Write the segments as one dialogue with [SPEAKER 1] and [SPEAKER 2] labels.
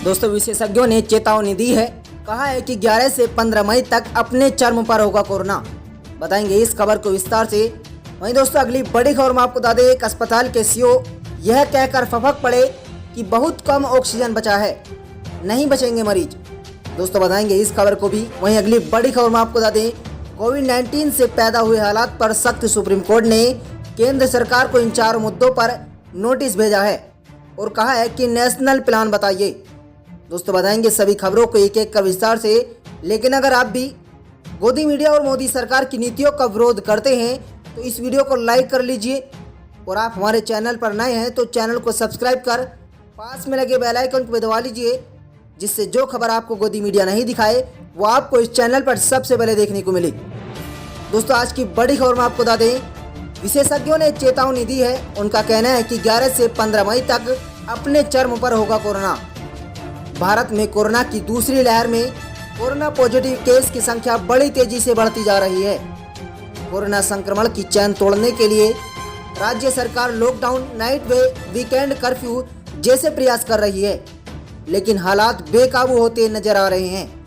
[SPEAKER 1] दोस्तों, विशेषज्ञों ने चेतावनी दी है। कहा है कि 11 से 15 मई तक अपने चरम पर होगा कोरोना। बताएंगे इस खबर को विस्तार से। वहीं दोस्तों, अगली बड़ी खबर में आपको बता दें, एक अस्पताल के सीईओ यह कहकर फफक पड़े कि बहुत कम ऑक्सीजन बचा है, नहीं बचेंगे मरीज। दोस्तों, बताएंगे इस खबर को भी। वहीं अगली बड़ी खबर में आपको बता दें, कोविड-19 से पैदा हुए हालात पर सख्त सुप्रीम कोर्ट ने केंद्र सरकार को इन 4 मुद्दों पर नोटिस भेजा है और कहा है कि नेशनल प्लान बताइए। दोस्तों, बताएंगे सभी खबरों को एक एक कर विस्तार से। लेकिन अगर आप भी गोदी मीडिया और मोदी सरकार की नीतियों का विरोध करते हैं तो इस वीडियो को लाइक कर लीजिए और आप हमारे चैनल पर नए हैं तो चैनल को सब्सक्राइब कर पास में लगे बेल आइकन को दबा लीजिए, जिससे जो खबर आपको गोदी मीडिया नहीं दिखाए वो आपको इस चैनल पर सबसे पहले देखने को मिले। दोस्तों, आज की बड़ी खबर में आपको बता दें, विशेषज्ञों ने चेतावनी दी है। उनका कहना है कि 11 से 15 मई तक अपने चरम पर होगा कोरोना। भारत में कोरोना की दूसरी लहर में कोरोना पॉजिटिव केस की संख्या बड़ी तेजी से बढ़ती जा रही है। कोरोना संक्रमण की चैन तोड़ने के लिए राज्य सरकार लॉकडाउन, नाइट वे, वीकेंड कर्फ्यू जैसे प्रयास कर रही है, लेकिन हालात बेकाबू होते नजर आ रहे हैं।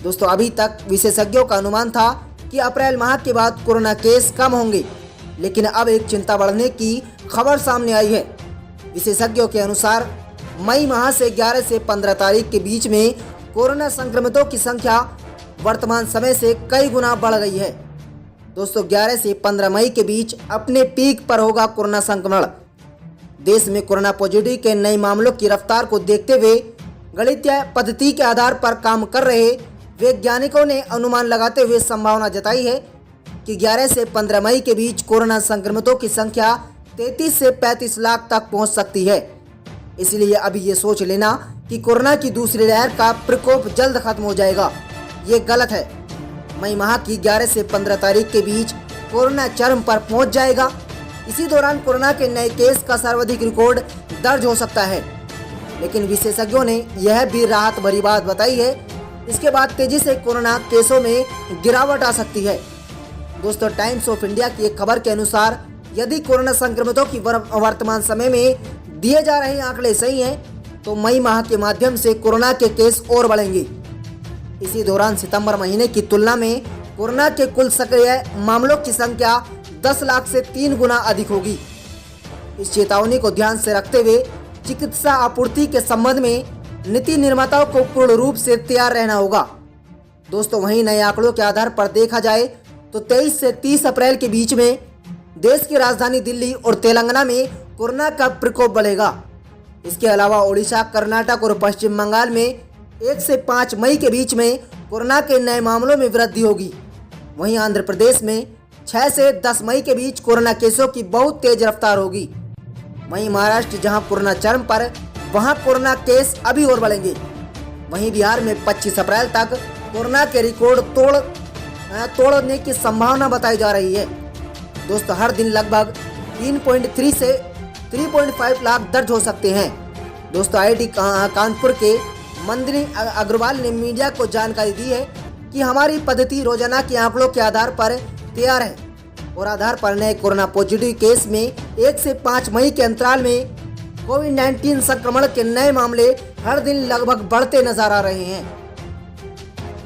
[SPEAKER 1] दोस्तों, अभी तक विशेषज्ञों का अनुमान था कि अप्रैल माह के बाद कोरोना केस कम होंगे, लेकिन अब एक चिंता बढ़ने की खबर सामने आई है। विशेषज्ञों के अनुसार मई माह से 11 से 15 तारीख के बीच में कोरोना संक्रमितों की संख्या वर्तमान समय से कई गुना बढ़ गई है। दोस्तों, 11 से 15 मई के बीच अपने पीक पर होगा कोरोना संक्रमण। देश में कोरोना पॉजिटिव के नए मामलों की रफ्तार को देखते हुए गणितीय पद्धति के आधार पर काम कर रहे वैज्ञानिकों ने अनुमान लगाते हुए संभावना जताई है कि 11 से 15 मई के बीच कोरोना संक्रमितों की संख्या 33 से 35 लाख तक पहुंच सकती है। इसलिए अभी ये सोच लेना कि कोरोना की दूसरी लहर का प्रकोप जल्द खत्म हो जाएगा, ये गलत है। मई माह की 11 से 15 तारीख के बीच कोरोना चरम पर पहुंच जाएगा। इसी दौरान कोरोना के नए केस का सर्वाधिक रिकॉर्ड दर्ज हो सकता है। लेकिन विशेषज्ञों ने यह भी राहत भरी बात बताई है, इसके बाद तेजी से कोरोना केसों में गिरावट आ सकती है। दोस्तों, टाइम्स ऑफ इंडिया की एक खबर के अनुसार यदि कोरोना संक्रमितों की वर्तमान समय में दिए जा रहे आंकड़े सही हैं तो मई माह के माध्यम से कोरोना के केस और बढ़ेंगे। इसी दौरान सितंबर महीने की तुलना में कोरोना के कुल सक्रिय मामलों की संख्या 10 लाख से 3 गुना अधिक होगी। इस चेतावनी को ध्यान से रखते हुए चिकित्सा आपूर्ति के संबंध में नीति निर्माताओं को पूर्ण रूप से तैयार रहना होगा। दोस्तों, वहीं नए आंकड़ों के आधार पर देखा जाए तो 23 से 30 अप्रैल के बीच में देश की राजधानी दिल्ली और तेलंगाना में कोरोना का प्रकोप बढ़ेगा। इसके अलावा ओडिशा, कर्नाटक और पश्चिम बंगाल में 1 से 5 मई के बीच में कोरोना के नए मामलों में वृद्धि होगी। वहीं आंध्र प्रदेश में 6 से 10 मई के बीच कोरोना केसों की बहुत तेज रफ्तार होगी। वहीं महाराष्ट्र, जहां कोरोना चरम पर, वहां कोरोना केस अभी और बढ़ेंगे। वहीं बिहार में 25 अप्रैल तक कोरोना के रिकॉर्ड तोड़ने की संभावना बताई जा रही है। दोस्तों, हर दिन लगभग 3.3 से 3.5 लाख दर्ज हो सकते हैं। दोस्तों, IIT कानपुर के मंदिनी अग्रवाल ने मीडिया को जानकारी दी है कि हमारी पद्धति रोजाना के आंकड़ों के आधार पर तैयार है और आधार पर नए कोरोना पॉजिटिव केस में 1 से 5 मई के अंतराल में कोविड-19 संक्रमण के नए मामले हर दिन लगभग बढ़ते नजर आ रहे हैं।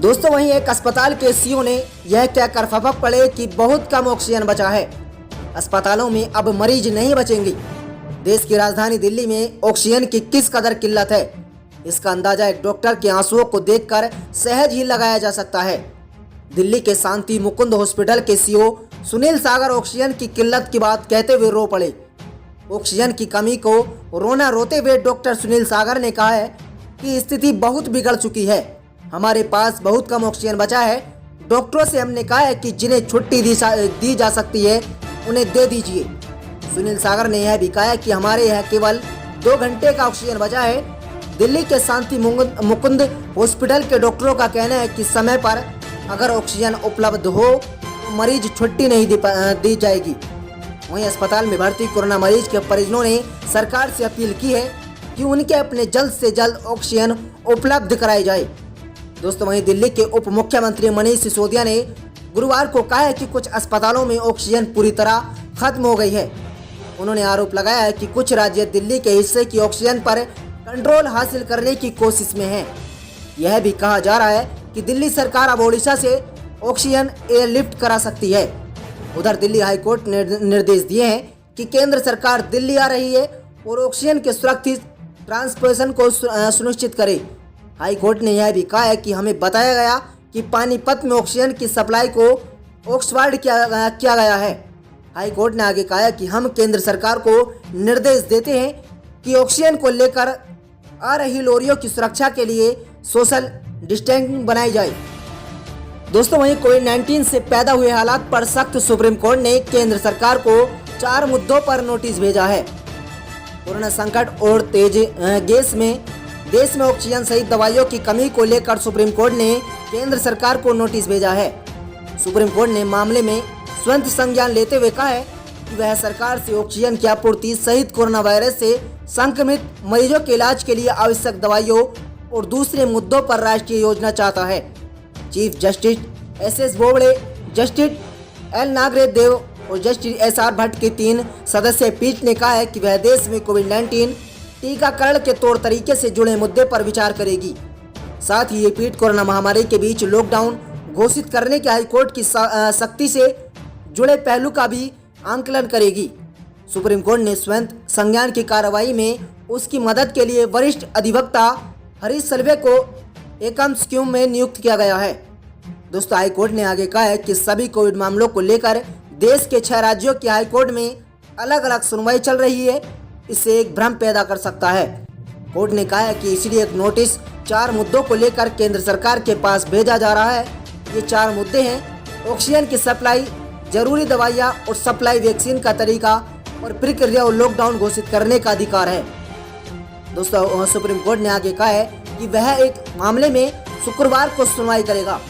[SPEAKER 1] दोस्तों, वहीं एक अस्पताल के सीईओ ने यह कहकर फफक पड़े कि बहुत कम ऑक्सीजन बचा है, अस्पतालों में अब मरीज नहीं बचेंगे। देश की राजधानी दिल्ली में ऑक्सीजन की किस कदर किल्लत है, इसका अंदाजा एक डॉक्टर के आंसुओं को देखकर सहज ही लगाया जा सकता है। दिल्ली के शांति मुकुंद हॉस्पिटल के सीईओ सुनील सागर ऑक्सीजन की किल्लत की बात कहते हुए रो पड़े। ऑक्सीजन की कमी को रोना रोते हुए डॉक्टर सुनील सागर ने कहा है कि स्थिति बहुत बिगड़ चुकी है, हमारे पास बहुत कम ऑक्सीजन बचा है। डॉक्टरों से हमने कहा है कि जिन्हें छुट्टी दी जा सकती है उन्हें दे दीजिए। सुनील सागर ने यह भी कहा है कि हमारे यहाँ केवल 2 घंटे का ऑक्सीजन बचा है। दिल्ली के शांति मुकुंद हॉस्पिटल के डॉक्टरों का कहना है कि समय पर अगर ऑक्सीजन उपलब्ध हो तो मरीज छुट्टी नहीं दी जाएगी। वहीं अस्पताल में भर्ती कोरोना मरीज के परिजनों ने सरकार से अपील की है कि उनके अपने जल्द से जल्द ऑक्सीजन उपलब्ध कराई जाए। दोस्तों, वहीं दिल्ली के उप मुख्यमंत्री मनीष सिसोदिया ने गुरुवार को कहा है कि कुछ अस्पतालों में ऑक्सीजन पूरी तरह खत्म हो गई है। उन्होंने आरोप लगाया है कि कुछ राज्य दिल्ली के हिस्से की ऑक्सीजन पर कंट्रोल हासिल करने की कोशिश में है। यह भी कहा जा रहा है कि दिल्ली सरकार अब ओडिशा से ऑक्सीजन एयरलिफ्ट करा सकती है। उधर दिल्ली हाईकोर्ट ने निर्देश दिए हैं कि केंद्र सरकार दिल्ली आ रही है और ऑक्सीजन के सुरक्षित ट्रांसपोर्टेशन को सुनिश्चित करे। हाईकोर्ट ने यह भी कहा है कि हमें बताया गया कि पानीपत में ऑक्सीजन की सप्लाई को ऑक्सफर्ड किया गया है। हाईकोर्ट ने आगे कहा है कि हम केंद्र सरकार को निर्देश देते हैं कि ऑक्सीजन को लेकर आ रही लॉरियों की सुरक्षा के लिए सोशल डिस्टेंसिंग बनाई जाए। दोस्तों, वहीं कोविड-19 से पैदा हुए हालात पर सख्त सुप्रीम कोर्ट ने केंद्र सरकार को 4 मुद्दों पर नोटिस भेजा है। कोरोना संकट और तेज गैस में देश में ऑक्सीजन सहित दवाइयों की कमी को लेकर सुप्रीम कोर्ट ने केंद्र सरकार को नोटिस भेजा है। सुप्रीम कोर्ट ने मामले में स्वयं संज्ञान लेते हुए कहा है कि वह सरकार से ऑक्सीजन की आपूर्ति सहित कोरोना वायरस से संक्रमित मरीजों के इलाज के लिए आवश्यक दवाइयों और दूसरे मुद्दों पर राष्ट्रीय योजना चाहता है। Chief justice S Bobde, justice L Nagaresh Dev और जस्टिस SR भट्ट की 3 सदस्यीय पीठ ने कहा है कि वह देश में कोविड-19 टीकाकरण के तौर तरीके से जुड़े मुद्दे पर विचार करेगी। साथ ही ये पीठ कोरोना महामारी के बीच लॉकडाउन घोषित करने के हाईकोर्ट की सख्ती से जुड़े पहलू का भी आंकलन करेगी। सुप्रीम कोर्ट ने स्वयं संज्ञान की कार्रवाई में उसकी मदद के लिए वरिष्ठ अधिवक्ता हरीश सल्वे को एकम स्क्यू में नियुक्त किया गया है। दोस्तों, हाईकोर्ट ने आगे कहा है कि सभी कोविड मामलों को लेकर देश के 6 राज्यों की हाईकोर्ट में अलग अलग सुनवाई चल रही है। इससे एक भ्रम पैदा कर सकता है। कोर्ट ने कहा है कि इसलिए एक नोटिस 4 मुद्दों को लेकर केंद्र सरकार के पास भेजा जा रहा है। ये 4 मुद्दे हैं: ऑक्सीजन की सप्लाई, जरूरी दवाइयाँ और सप्लाई, वैक्सीन का तरीका और प्रक्रिया और लॉकडाउन घोषित करने का अधिकार है। दोस्तों, सुप्रीम कोर्ट ने आगे कहा है कि वह एक मामले में शुक्रवार को सुनवाई करेगा।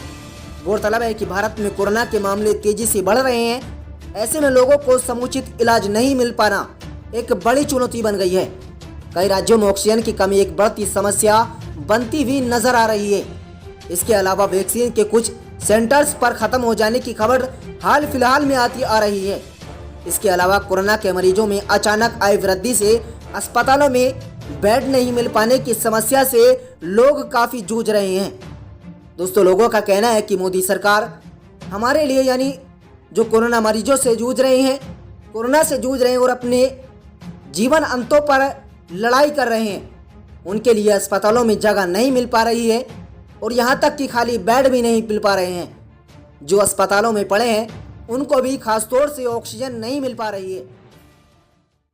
[SPEAKER 1] गौरतलब है कि भारत में कोरोना के मामले तेजी से बढ़ रहे हैं। ऐसे में लोगों को समुचित इलाज नहीं मिल पाना एक बड़ी चुनौती बन गई है। कई राज्यों में ऑक्सीजन की कमी एक बढ़ती समस्या बनती हुई नजर आ रही है। इसके अलावा वैक्सीन के कुछ सेंटर्स पर खत्म हो जाने की खबर हाल फिलहाल में आती आ रही है। इसके अलावा कोरोना के मरीजों में अचानक आई वृद्धि से अस्पतालों में बेड नहीं मिल पाने की समस्या से लोग काफी जूझ रहे हैं। दोस्तों, लोगों का कहना है कि मोदी सरकार हमारे लिए, यानी जो कोरोना मरीजों से जूझ रहे हैं, कोरोना से जूझ रहे हैं और अपने जीवन अंतों पर लड़ाई कर रहे हैं, उनके लिए अस्पतालों में जगह नहीं मिल पा रही है और यहाँ तक कि खाली बेड भी नहीं मिल पा रहे हैं। जो अस्पतालों में पड़े हैं उनको भी खासतौर से ऑक्सीजन नहीं मिल पा रही है।